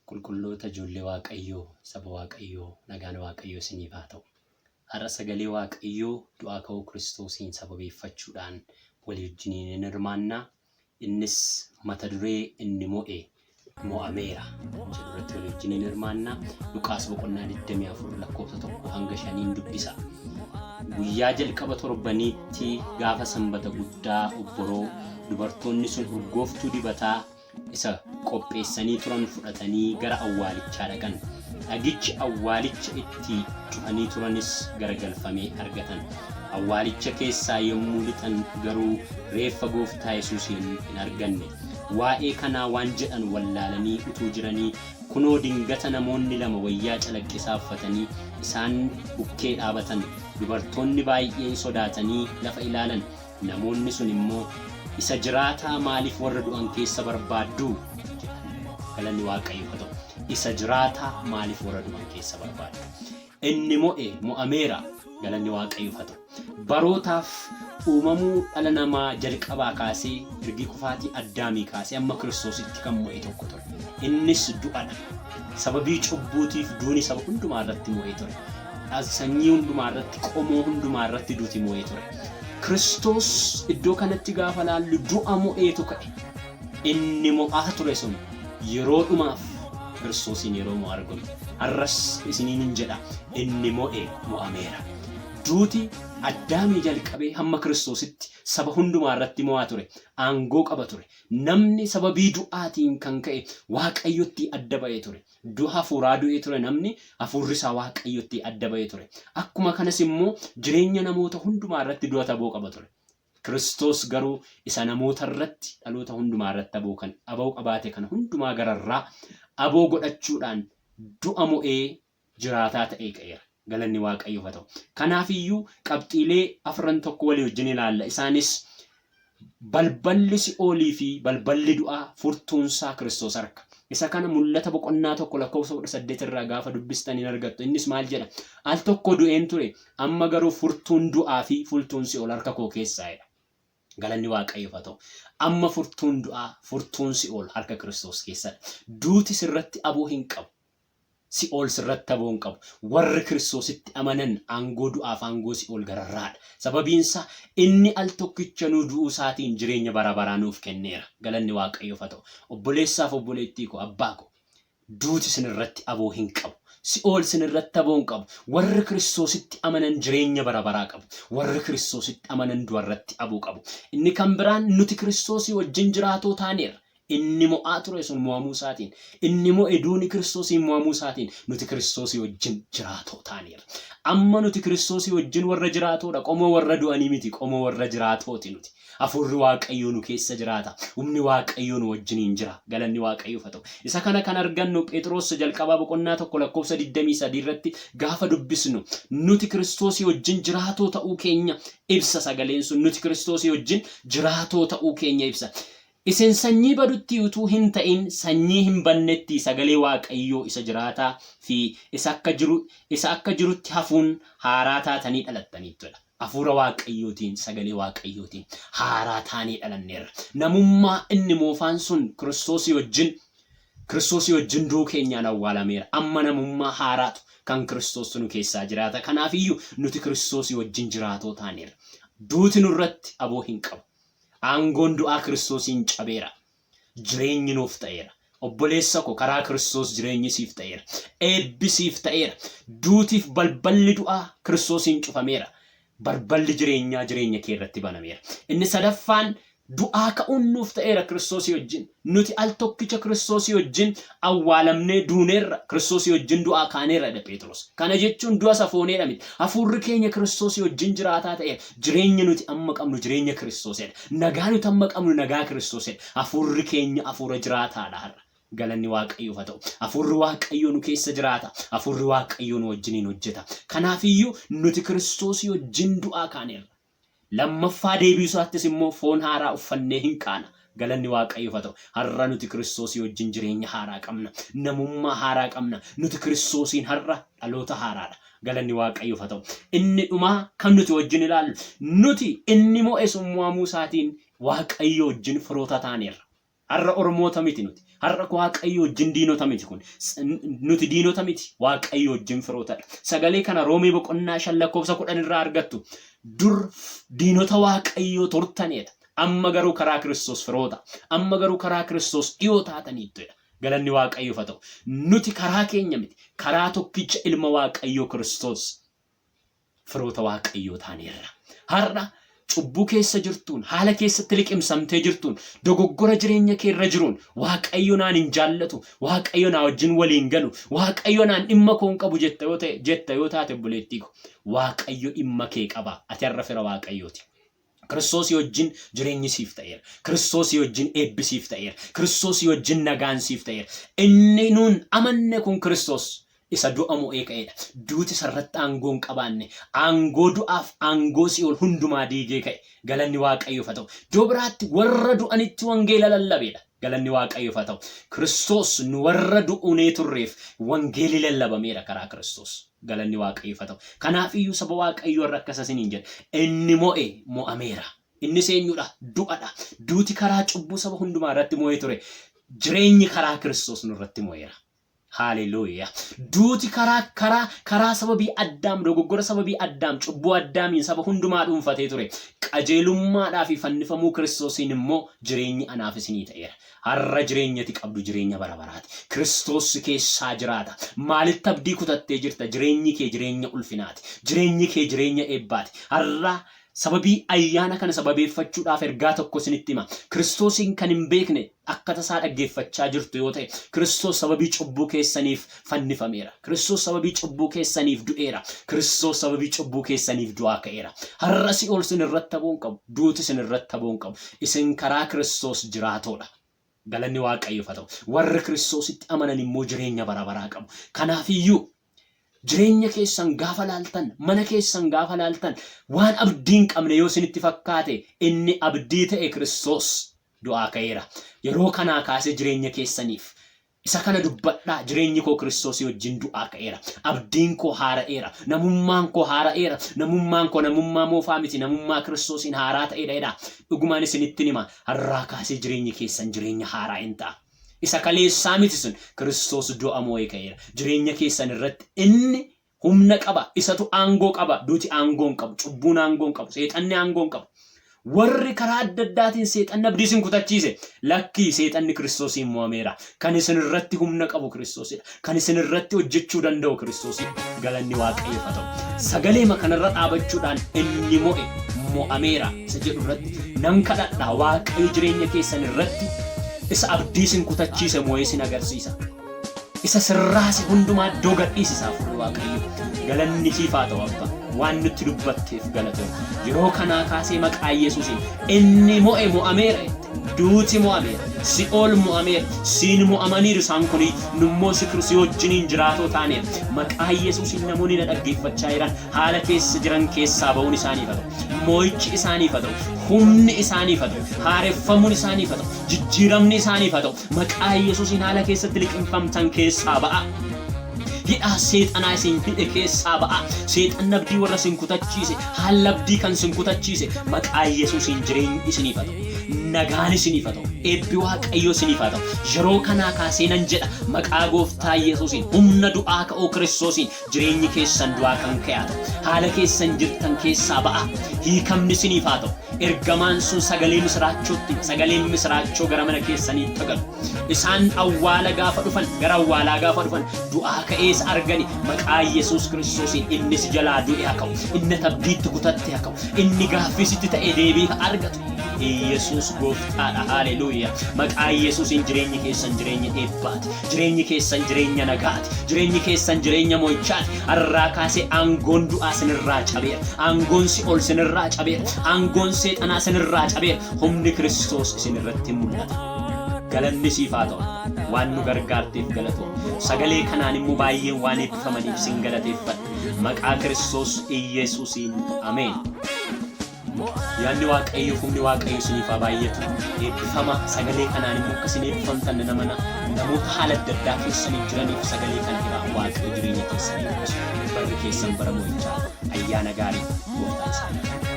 qulqulloota ijoollee Waaqayyoo saba Waaqayyoo nagaan Waaqayyoo isiniif haa ta'u. Har'a sagalee Waaqayyoo du'aa ka'uu Kiristoosiin sababeeffachuudhaan walii wajjiniin hirmaannaa. Innis mata duree inni mo'e mo'ameera jedhurratti walii wajjiniin hirmaannaa. Luqaas boqonnaa 24 lakkoofsa 1 hanga 5 dubbisa. Guyyaa jalqaba torbaniitti gaafa sanbata guddaa obboroo dubartoonni sun urgooftuu dibataa isa qopheessanii turan fudhatanii gara awwaalichaa dhaqan. Dhagichi awwaalicha itti cufanii turanis garagalfamee argatan. Awwaalicha keessaa yommuu lixan garuu reeffa gooftaa Yesuusin hin arganne. Waa'ee kanaa waan jedhan wallaalanii utuu jiranii kunoo dingata namoonni lama wayyaa calaqqisaa uffatanii isaan bukkee dhaabatan. Dubartoonni baay'een sodaatanii lafa ilaalan. Namoonni sun immoo isa jiraataa maaliif warra du'an keessa barbaaddu? Galanni Waaqayyoof haa ta'u. Isa jiraataa maaliif warra du'an keessa barbaaddu? Inni mo'e mo'ameera. Galanni Waaqayyoof haa ta'u. Barootaaf uumamuu dhala namaa jalqabaa kaasee ergi kufaatii Addaamii kaasee amma Kiristoositti kan mo'e tokko ture. Innis du'adha. Sababii cubbuutiif duuni saba hundumaa irratti mo'ee ture. Sanyii hundumaa irratti qomoo hundumaa irratti duuti mo'ee ture. Kiristoos iddoo kanatti gaafa laallu du'a mo'eetu ka'e. Inni mo'aa ture sun yeroo dhumaaf Kiristoosiin yeroo mo'u argamu. Har'as isiniin jedha inni mo'e mo'ameera. Duuti Addaamii jalqabee hamma Kiristoositti saba hundumaa irratti mo'aa ture. Aangoo qaba ture. Namni sababii du'aatiin kan ka'e Waaqayyotti adda ba'ee ture. Du'a hafuuraa du'ee ture namni hafuurri isaa Waaqayyotti adda ba'ee ture. Akkuma kanas immoo jireenya namoota hundumaa irratti du'a taboo qaba ture. Kiristoos garuu isa namoota irratti dhaloota hundumaa irratti aboo qabaate kana hundumaa gararraa aboo godhachuudhaan du'a mo'ee jiraataa ta'ee ka'eera. Galanni Waaqayyoof haa ta'u. Kanaafiyyuu qabxiilee afran tokko walii wajjin ilaalla. Isaanis balballi Si'oolii fi balballi du'aa furtuunsaa Kiristoos harka. Isa kana mul'ata boqonnaa tokko lakkoofsa 18 irraa gaafa dubbistan hin argattu. Innis maal jedha? Al tokko du'een ture amma garuu furtuun du'aa fi furtuun Si'ool harka koo keessaa'edha. Galanni Waaqayyoof haa ta'u. Amma furtuun du'aa furtuun Si'ool harka Kiristoos keessadha. Duuti sirratti aboo hin qabu. Si'ool sirratti aboo hin qabu. Warri Kiristoositti amanan aangoo du'aaf aangoo Si'ool gararraadha. Sababiinsa inni al tokkicha nuu du'uu isaatiin jireenya bara baraa nuuf kenneera. Galanni Waaqayyoof haa ta'u. Obboleessaaf obboleettii koo abbaa koo duuti sinirratti aboo hin qabu. Si'ool sinirratti aboo hin qabu. Warri Kiristoositti amanan jireenya bara baraa qabu. Warri Kiristoositti amanan du'arratti aboo qabu. Inni kan biraan nuti Kiristoosii wajjin jiraatoo taaneera. Inni mo'aa ture sun mo'amuu isaatiin. Inni mo'e duuni Kiristoosiin mo'amuu isaatiin nuti Kiristoosii wajjin jiraatoo taaneera. Amma nuti Kiristoosii wajjin warra jiraatoodha. Qomoo warra du'anii miti. Qomoo warra jiraatooti nuti. Hafuurri Waaqayyoo nu keessa jiraata. Humni Waaqayyoo nu wajjiniin jira. Galanni Waaqayyoof haa ta'u. Isa kana kan argannu Phexros jalqabaa boqonnaa tokko lakkoofsa 23 irratti gaafa dubbisnu nuti Kiristoosii wajjin jiraatoo ta'uu keenya ibsa sagaleen sun. Nuti Kiristoosii wajjin jiraatoo ta'uu keenya ibsa. Isin sanyii badutti utuu hin ta'in sanyii hin bannetti sagalee Waaqayyoo isa jiraataa fi isa akka jirutti hafuun haaraa taatanii dhalattaniittudha. Hafuura Waaqayyootiin sagalee Waaqayyootiin haaraa taanii dhalanneerra. Namummaa inni moofaan sun Kiristoosii wajjin du'uu keenyaan awwaalameera. Amma namummaa haaraatu kan Kiristoos nu keessaa jiraata. Kanaafiyyuu nuti Kiristoosii wajjin jiraatoo taaneerra. Duuti nurratti aboo hin qabu. Aangoon du'aa Kiristoosiin cabeera. Jireenyi nuuf ta'eera. Obboleessa koo karaa Kiristoos jireenyi siif ta'eera. Eebbi siif ta'eera. Duutiif balballi du'aa Kiristoosiin cufameera. Balballi jireenyaa jireenya kee irratti banameera. Inni sadaffaan du'aa ka'uun nuuf ta'eera Kiristoosii wajjin. Nuti al tokkicha Kiristoosii wajjin awwaalamnee duuneerra. Kiristoosii wajjin du'aa kaaneerra dha Phexros. Kana jechuun du'a safooneedha miti. Hafuurri keenya Kiristoosii wajjin jiraataa ta'eera. Jireenya nuti amma qabnu jireenya Kiristoosedha. Nagaa nuti amma qabnu nagaa Kiristoosedha. Hafuurri keenya hafuura jiraataadha har'a. Galanni Waaqayyoof haa ta'u. Hafuurri Waaqayyoo nu keessa jiraata. Hafuurri Waaqayyoo nu wajjiniin hojjeta. Kanaafiyyuu nuti Kiristoosii wajjin du'aa kaaneerra. Lammaffaa deebi'uu isaattis immoo foon haaraa uffannee hin kaana. Galanni Waaqayyoof haa ta'u. Har'a nuti Kiristoosii wajjin jireenya haaraa qabna. Namummaa haaraa qabna. Nuti Kiristoosiin har'a dhaloota haaraadha. Galanni Waaqayyoof haa ta'u. Inni dhumaa kan nuti wajjin ilaallu nuti inni mo'e sun mo'amuu isaatiin Waaqayyoo wajjin firoota taaneerra. Har'a Oromoota miti nuti. har'a waaqayyo wajjin diinota miti kun nuti diinota miti waaqayyo wajjin firootadha. Sagalee kana Roomee boqonnaa 5 lakkoofsa 10 irraa argattu. Dur diinota waaqayyo turtanidha. Amma garuu karaa Kiristoos firoota. Amma garuu karaa Kiristoos dhiyoo taataniittudha. Galanni waaqayyoof haa ta'u. Nuti karaa keenya miti. Karaa tokkicha ilma waaqayyoo Kiristoos firoota waaqayyoo taaneerra. Har'a cubbuu keessa jirtuun haala keessatti liqimsamtee jirtuun dogoggora jireenya kee irra jiruun waaqayyo naan hin jaallatu, waaqayyo naa wajjin waliin galu, waaqayyo naan dhimma koo hin qabu jetta yoo taate obboleettii ko waaqayyo dhimma kee qaba. Ati har'a fira waaqayyooti. Kiristoos wajjin jireenyi siif ta'eera. Kiristoos wajjin eebbi siif ta'eera. Kiristoos wajjin nagaan siif ta'eera. Inni nuun amanne kun Kiristoos isa du'a mo'ee ka'eedha. Duuti sarratti aangoo hin qabaanne, aangoo du'aaf aangoo si'ool hundumaa diigee ka'e. Galanni waaqayyoof haa ta'u. Iddoo biraatti warra du'anitti wangeela lallabeedha. Galanni waaqayyoof haa ta'u. Kiristoos nu warra du'unee turreef wangeelli lallabameera karaa Kiristoos. Galanni waaqayyoof haa ta'u. Kanaaf iyyuu saba waaqayyoo irra akkasa isiniin jedha. Inni mo'e mo'ameera. Inni seenyuudha, du'adha. Duuti karaa cubbuu saba hundumaa irratti mo'ee ture. Jireenyi karaa Kiristoos nurratti mo'eera. Hallelujah. Duuti karaa sababii Addaam dogoggora sababii Addaam cubbuu Addaamiin saba hundumaa dhuunfatee ture. Qajeelummaadhaa fi fannifamuu Kiristoosiin immoo jireenyi anaaf isinii ta'eera. Har'a jireenyati qabdu jireenya bara baraati. Kiristoos keessaa jiraata. Maalitti abdii kutattee jirta? Jireenyi kee jireenya ulfinaati. Jireenyi kee jireenya eebbaati. Har'a sababii ayyaana kana sababeeffachuudhaaf ergaa tokko isinitti hima. Kiristoosiin kan hin beekne akka tasaa dhaggeeffachaa jirtu yoo ta'e, Kiristoos sababii cubbuu keessaniif fannifameera. Kiristoos sababii cubbuu keessaniif du'eera. Kiristoos sababii cubbuu keessaniif du'aa ka'eera. Har'a si'ool isin irratti haboon qabu. Duuti isin irratti haboon qabu. Isin karaa Kiristoos jiraatoodha. Galanni waaqayyoof haa ta'u. Warri Kiristoositti amanan immoo jireenya bara baraa qabu. Kanaafiyyuu jireenya keessan gaafa laaltan, mana keessan gaafa laaltan, waan abdiin qabne yoo isinitti fakkaate inni abdii ta'e Kiristoos du'aa ka'eera. Yeroo kanaa kaasee jireenya keessaniif isa kana dubbadhaa. Jireenyi koo Kiristoosii wajjin du'aa ka'eera. Abdiin koo haara'eera. Namummaan koo haara'eera. Namummaan koo namummaa moofaa miti. Namummaa Kiristoosiin haaraa ta'eedha. Dhugumaan isinitti hima. Har'aa kaasee jireenyi keessan jireenya haaraa hin ta'a. Isa kaleessaa miti sun Kiristoos du'a mo'ee ka'eera. Jireenya keessan irratti inni humna qaba. Isatu aangoo qaba. Duuti aangoo hin qabu. Cubbuun aangoo hin qabu. Seexanni aangoo hin qabu. Warri karaa adda addaatiin seexanni abdii isin kutachiise lakkii seexanni Kiristoosiin mo'ameera. Kan isin irratti humna qabu Kiristoosidha. Kan isin irratti hojjechuu danda'u Kiristoosidha. Galanni waaqayyoof haa ta'u. Sagalee kanarra dhaabachuudhaan inni mo'e mo'ameera isa jedhu irratti nan kadhadha. Waaqayyo jireenya keessan irratti isa abdii isin kutachiise mo'ee isin agarsiisa. Isa sirraase hundumaa iddoo gadhiisisaa fuudhu waaqayyo. Galanni siif haa ta'u Abbaa. Waan nutti dubbatteef galatoomi. Yeroo kanaa kaasee maqaa Yesuusiin inni mo'e mo'ameera. Duuti mo'ameera. Si'ool mo'ameera. Siin mo'amaniiru isaan kuni nummoo si wajjiniin jiraatoo taaneera. Maqaa Yesuusiin namoonni na dhaggeeffachaa jiran haala keessa jiran keessaa ba'uun isaaniif haa ta'u. Mo'ichi isaaniif haa ta'u. Humni isaaniif haa ta'u. Haareffamuun isaaniif haa ta'u. Jijjiiramni isaaniif haa ta'u. Maqaa Yesuusiin haala keessatti liqimfamtan keessaa ba'a. Hidhaa seexanaa isin hidhe keessaa ba'a. Seexanni abdii warra isin kutachiise, haala abdii kan isin kutachiise maqaa Yesuusiin jireenyi isiniif haa ta'u. Nagaan isiniif haa ta'u. Eebbi waaqayyoo isiniif haa ta'u. Yeroo kanaa kaasee nan jedha maqaa gooftaa Yesuusiin humna du'aa ka'uu Kiristoosiin jireenyi keessan du'aa kan ka'e haa ta'u. Haala keessan jirtan keessaa ba'a. Hiikamni isiniif haa ta'u. Ergamaan sun sagalee misiraachooti. Sagaleen misiraachoo gara mana keessaniitti galu. Isaan awwaala gaafa dhufan, gara awwaalaa gaafa dhufan du'aa ka'ees argani maqaa Yesuus Kiristoosiin inni si jalaa du'e haa ka'u. Inni abdiitti kutatte haa ka'u. Inni gaaffisitti ta'e deebii haa argatu. Yesuus gooftaadha. Hallelujah. Maqaa Yesuusiin jireenyi keessan jireenya eebbaati. Jireenyi keessan jireenya nagaati. Jireenyi keessan jireenya mo'ichaati. Har'aa kaasee aangoon du'aa sinirraa cabeera. Aangoon si'ool sinirraa cabeera. Aangoon seexanaa sinirraa cabeera. Humni Kiristoos isinirratti mul'ata. Galanni siif haa ta'u. Waan nu gargaarteef galatoomi. Sagalee kanaan immoo baay'een waan eebbifamaniif sin galateeffadha. Maqaa Kiristoos Yesuusiin ameen. Yaanni waaqayyoo humni waaqayyoo isiniif haa baay'atu. Eebbifama sagalee kanaan immoo akka isin eebbifamtan namana namoota haala adda addaa keessanii jiraniif sagalee kana irraa waaqayyo jireenya keessanii barri keessan bara mo'ichaa ayyaana gaarii gooftaa isaanii.